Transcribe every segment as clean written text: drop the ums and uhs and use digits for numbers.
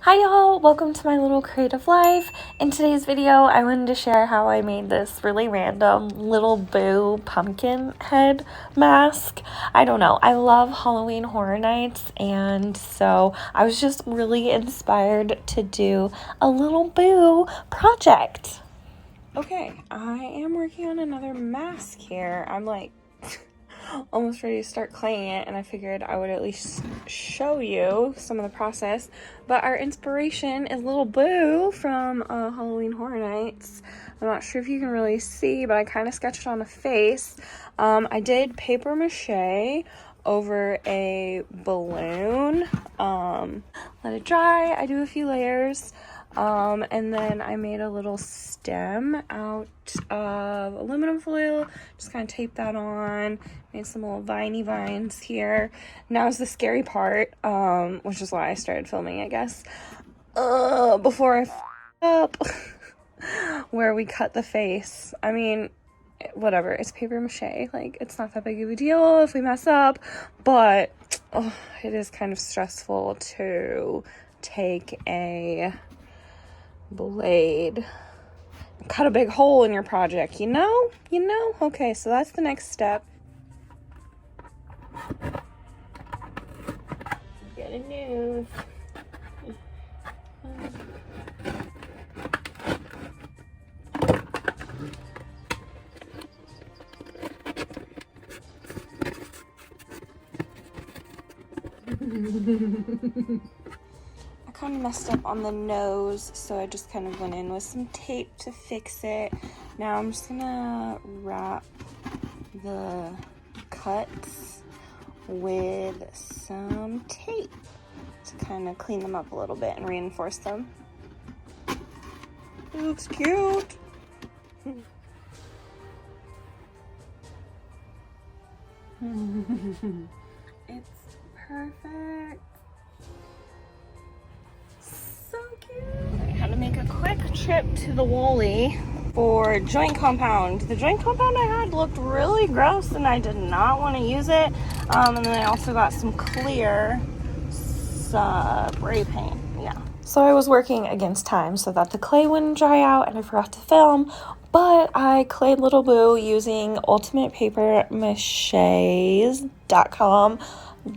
Hi y'all, welcome to my little creative life. In today's video, I wanted to share how I made this really random little boo pumpkin head mask. I don't know, I love Halloween Horror Nights, and so I was just really inspired to do a little boo project. Okay, I am working on another mask here. I'm like almost ready to start claying it, and I figured I would at least show you some of the process. But our inspiration is little Boo from Halloween Horror Nights. I'm not sure if you can really see, but I kind of sketched on a face. I did paper mache over a balloon. Let it dry. I do a few layers. And then I made a little stem out of aluminum foil, just kind of taped that on, made some little viney vines here. Now's the scary part, which is why I started filming, I guess, before I f*** up, where we cut the face. I mean, whatever, it's paper mache, like, it's not that big of a deal if we mess up, but it is kind of stressful to take a blade, cut a big hole in your project, you know? Okay, so that's the next step. Get a news. I kind of messed up on the nose, so I just kind of went in with some tape to fix it. Now I'm just gonna wrap the cuts with some tape to kind of clean them up a little bit and reinforce them. It looks cute. It's perfect. So cute. I had to make a quick trip to the Wooly for joint compound. The joint compound I had looked really gross and I did not want to use it. And then I also got some clear spray paint. Yeah. So I was working against time so that the clay wouldn't dry out, and I forgot to film. But I clayed Little Boo using ultimatepapermaches.com.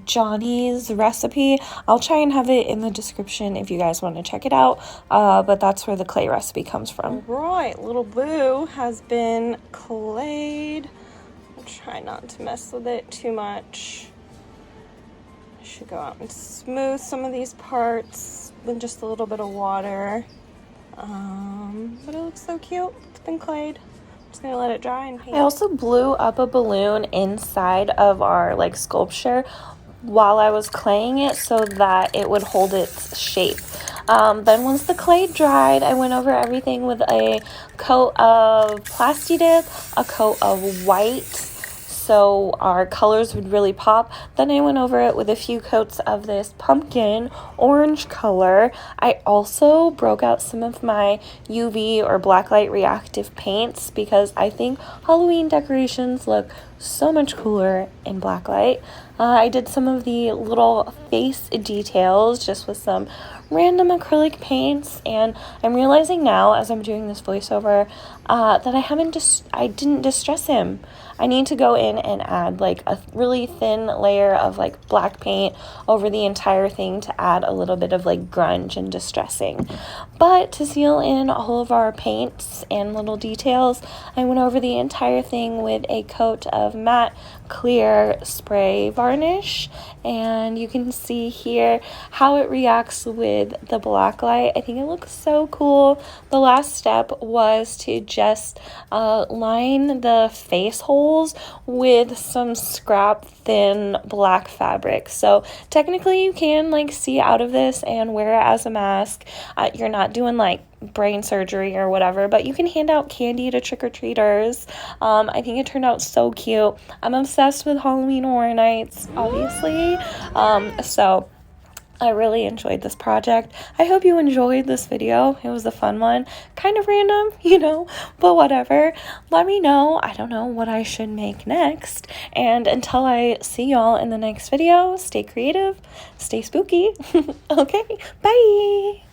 Johnny's recipe. I'll try and have it in the description if you guys want to check it out, but that's where the clay recipe comes from. Right, Little Boo has been clayed. I'll try not to mess with it too much. I should go out and smooth some of these parts with just a little bit of water, but it looks so cute. It's been clayed. Just gonna let it dry and paint. I also blew up a balloon inside of our sculpture while I was claying it so that it would hold its shape. Then once the clay dried, I went over everything with a coat of Plasti Dip, a coat of white, so our colors would really pop. Then I went over it with a few coats of this pumpkin orange color. I also broke out some of my UV or blacklight reactive paints because I think Halloween decorations look so much cooler in blacklight. I did some of the little face details just with some random acrylic paints, and I'm realizing now as I'm doing this voiceover that I didn't distress him. I need to go in and add a really thin layer of black paint over the entire thing to add a little bit of grunge and distressing. But to seal in all of our paints and little details, I went over the entire thing with a coat of matte clear spray varnish, and you can see here how it reacts with the black light. I think it looks so cool. The last step was to just line the face holes with some scrap thin black fabric. So technically you can see out of this and wear it as a mask. You're not doing brain surgery or whatever, but you can hand out candy to trick-or-treaters. I think it turned out so cute. I'm obsessed with Halloween Horror Nights, obviously. So I really enjoyed this project. I hope you enjoyed this video. It was a fun one. Kind of random, you know, but whatever. Let me know. I don't know what I should make next. And until I see y'all in the next video, stay creative, stay spooky. Okay, bye.